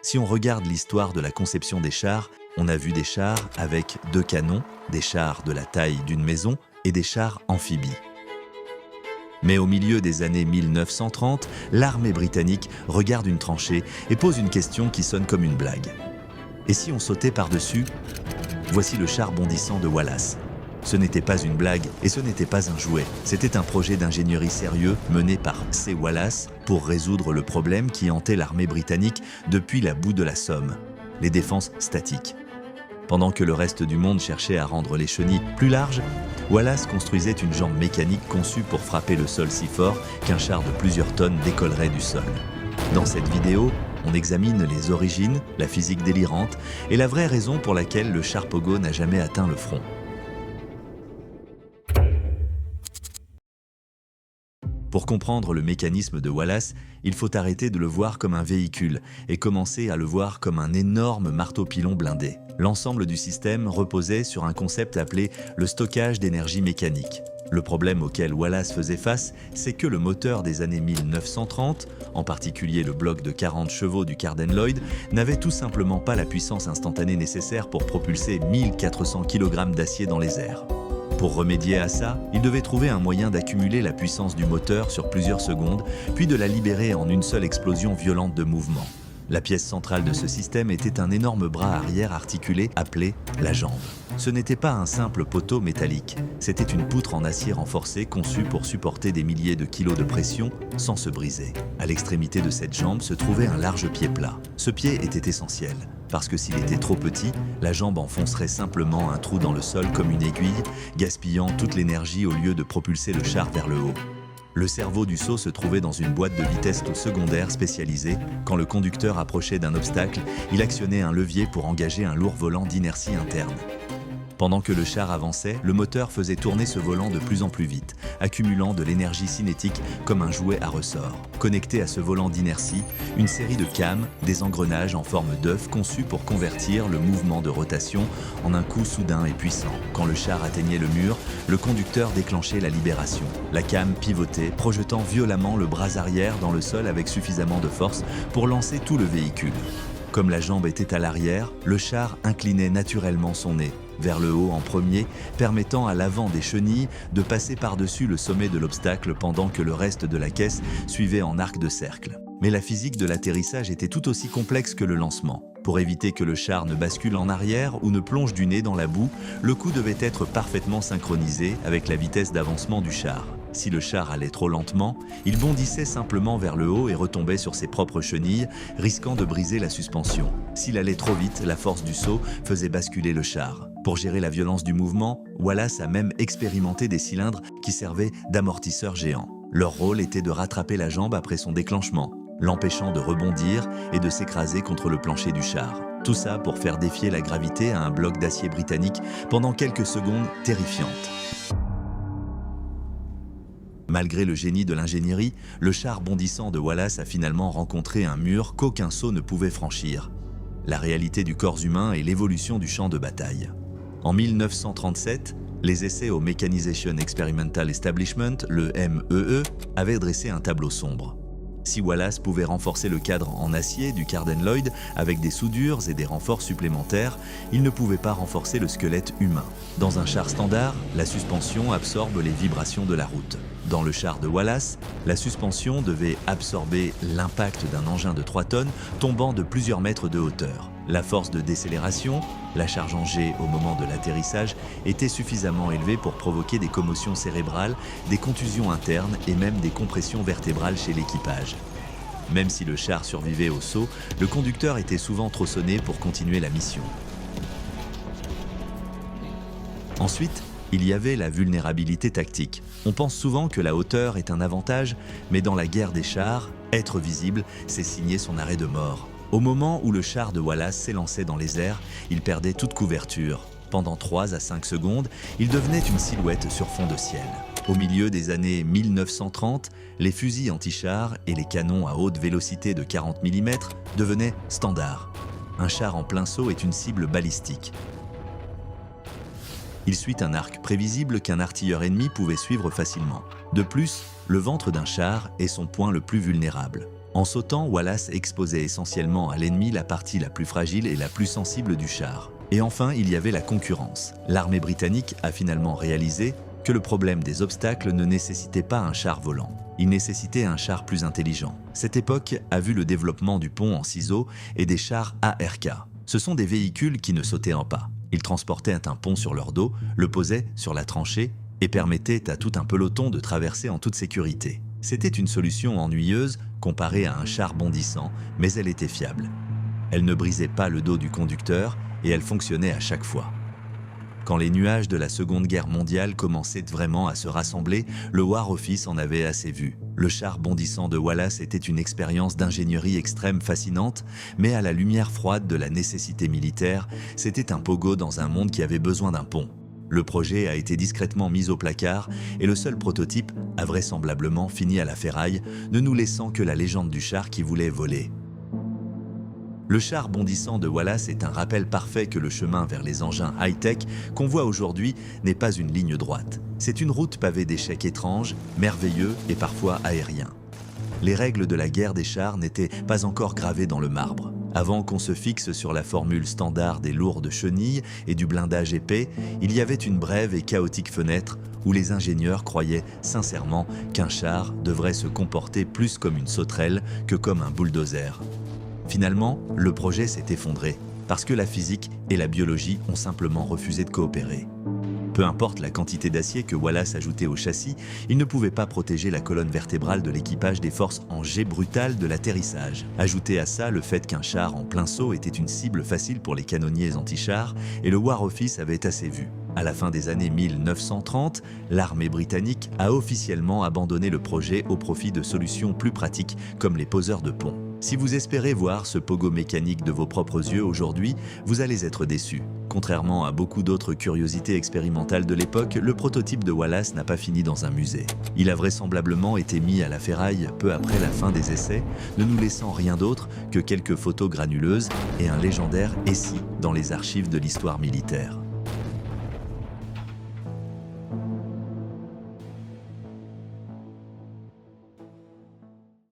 Si on regarde l'histoire de la conception des chars, on a vu des chars avec 2 canons, des chars de la taille d'une maison et des chars amphibies. Mais au milieu des années 1930, l'armée britannique regarde une tranchée et pose une question qui sonne comme une blague. Et si on sautait par-dessus? Voici le char bondissant de Wallace. Ce n'était pas une blague et ce n'était pas un jouet. C'était un projet d'ingénierie sérieux mené par C. Wallace pour résoudre le problème qui hantait l'armée britannique depuis la boue de la Somme, les défenses statiques. Pendant que le reste du monde cherchait à rendre les chenilles plus larges, Wallace construisait une jambe mécanique conçue pour frapper le sol si fort qu'un char de plusieurs tonnes décollerait du sol. Dans cette vidéo, on examine les origines, la physique délirante et la vraie raison pour laquelle le char Pogo n'a jamais atteint le front. Pour comprendre le mécanisme de Wallace, il faut arrêter de le voir comme un véhicule et commencer à le voir comme un énorme marteau-pilon blindé. L'ensemble du système reposait sur un concept appelé le stockage d'énergie mécanique. Le problème auquel Wallace faisait face, c'est que le moteur des années 1930, en particulier le bloc de 40 chevaux du Carden Loyd, n'avait tout simplement pas la puissance instantanée nécessaire pour propulser 1400 kg d'acier dans les airs. Pour remédier à ça, il devait trouver un moyen d'accumuler la puissance du moteur sur plusieurs secondes, puis de la libérer en une seule explosion violente de mouvement. La pièce centrale de ce système était un énorme bras arrière articulé appelé la jambe. Ce n'était pas un simple poteau métallique, c'était une poutre en acier renforcé conçue pour supporter des milliers de kilos de pression sans se briser. À l'extrémité de cette jambe se trouvait un large pied plat. Ce pied était essentiel, parce que s'il était trop petit, la jambe enfoncerait simplement un trou dans le sol comme une aiguille, gaspillant toute l'énergie au lieu de propulser le char vers le haut. Le cerveau du saut se trouvait dans une boîte de vitesse secondaire spécialisée. Quand le conducteur approchait d'un obstacle, il actionnait un levier pour engager un lourd volant d'inertie interne. Pendant que le char avançait, le moteur faisait tourner ce volant de plus en plus vite, accumulant de l'énergie cinétique comme un jouet à ressort. Connecté à ce volant d'inertie, une série de cames, des engrenages en forme d'œuf conçus pour convertir le mouvement de rotation en un coup soudain et puissant. Quand le char atteignait le mur, le conducteur déclenchait la libération. La came pivotait, projetant violemment le bras arrière dans le sol avec suffisamment de force pour lancer tout le véhicule. Comme la jambe était à l'arrière, le char inclinait naturellement son nez vers le haut en premier, permettant à l'avant des chenilles de passer par-dessus le sommet de l'obstacle pendant que le reste de la caisse suivait en arc de cercle. Mais la physique de l'atterrissage était tout aussi complexe que le lancement. Pour éviter que le char ne bascule en arrière ou ne plonge du nez dans la boue, le coup devait être parfaitement synchronisé avec la vitesse d'avancement du char. Si le char allait trop lentement, il bondissait simplement vers le haut et retombait sur ses propres chenilles, risquant de briser la suspension. S'il allait trop vite, la force du saut faisait basculer le char. Pour gérer la violence du mouvement, Wallace a même expérimenté des cylindres qui servaient d'amortisseurs géants. Leur rôle était de rattraper la jambe après son déclenchement, l'empêchant de rebondir et de s'écraser contre le plancher du char. Tout ça pour faire défier la gravité à un bloc d'acier britannique pendant quelques secondes terrifiantes. Malgré le génie de l'ingénierie, le char bondissant de Wallace a finalement rencontré un mur qu'aucun saut ne pouvait franchir. La réalité du corps humain et l'évolution du champ de bataille. En 1937, les essais au Mechanization Experimental Establishment, le MEE, avaient dressé un tableau sombre. Si Wallace pouvait renforcer le cadre en acier du Carden Loyd avec des soudures et des renforts supplémentaires, il ne pouvait pas renforcer le squelette humain. Dans un char standard, la suspension absorbe les vibrations de la route. Dans le char de Wallace, la suspension devait absorber l'impact d'un engin de 3 tonnes tombant de plusieurs mètres de hauteur. La force de décélération, la charge en G au moment de l'atterrissage, était suffisamment élevée pour provoquer des commotions cérébrales, des contusions internes et même des compressions vertébrales chez l'équipage. Même si le char survivait au saut, le conducteur était souvent trop sonné pour continuer la mission. Ensuite, il y avait la vulnérabilité tactique. On pense souvent que la hauteur est un avantage, mais dans la guerre des chars, être visible, c'est signer son arrêt de mort. Au moment où le char de Wallace s'élançait dans les airs, il perdait toute couverture. Pendant 3 à 5 secondes, il devenait une silhouette sur fond de ciel. Au milieu des années 1930, les fusils anti-chars et les canons à haute vélocité de 40 mm devenaient standards. Un char en plein saut est une cible balistique. Il suit un arc prévisible qu'un artilleur ennemi pouvait suivre facilement. De plus, le ventre d'un char est son point le plus vulnérable. En sautant, Wallace exposait essentiellement à l'ennemi la partie la plus fragile et la plus sensible du char. Et enfin, il y avait la concurrence. L'armée britannique a finalement réalisé que le problème des obstacles ne nécessitait pas un char volant. Il nécessitait un char plus intelligent. Cette époque a vu le développement du pont en ciseaux et des chars ARK. Ce sont des véhicules qui ne sautaient en pas. Ils transportaient un pont sur leur dos, le posaient sur la tranchée et permettaient à tout un peloton de traverser en toute sécurité. C'était une solution ennuyeuse comparée à un char bondissant, mais elle était fiable. Elle ne brisait pas le dos du conducteur et elle fonctionnait à chaque fois. Quand les nuages de la Seconde Guerre mondiale commençaient vraiment à se rassembler, le War Office en avait assez vu. Le char bondissant de Wallace était une expérience d'ingénierie extrême fascinante, mais à la lumière froide de la nécessité militaire, c'était un pogo dans un monde qui avait besoin d'un pont. Le projet a été discrètement mis au placard et le seul prototype a vraisemblablement fini à la ferraille, ne nous laissant que la légende du char qui voulait voler. Le char bondissant de Wallace est un rappel parfait que le chemin vers les engins high-tech qu'on voit aujourd'hui n'est pas une ligne droite. C'est une route pavée d'échecs étranges, merveilleux et parfois aériens. Les règles de la guerre des chars n'étaient pas encore gravées dans le marbre. Avant qu'on se fixe sur la formule standard des lourdes chenilles et du blindage épais, il y avait une brève et chaotique fenêtre où les ingénieurs croyaient sincèrement qu'un char devrait se comporter plus comme une sauterelle que comme un bulldozer. Finalement, le projet s'est effondré parce que la physique et la biologie ont simplement refusé de coopérer. Peu importe la quantité d'acier que Wallace ajoutait au châssis, il ne pouvait pas protéger la colonne vertébrale de l'équipage des forces en jet brutal de l'atterrissage. Ajoutez à ça le fait qu'un char en plein saut était une cible facile pour les canonniers anti-chars et le War Office avait assez vu. À la fin des années 1930, l'armée britannique a officiellement abandonné le projet au profit de solutions plus pratiques comme les poseurs de pont. Si vous espérez voir ce pogo mécanique de vos propres yeux aujourd'hui, vous allez être déçus. Contrairement à beaucoup d'autres curiosités expérimentales de l'époque, le prototype de Wallace n'a pas fini dans un musée. Il a vraisemblablement été mis à la ferraille peu après la fin des essais, ne nous laissant rien d'autre que quelques photos granuleuses et un légendaire « et si » dans les archives de l'histoire militaire.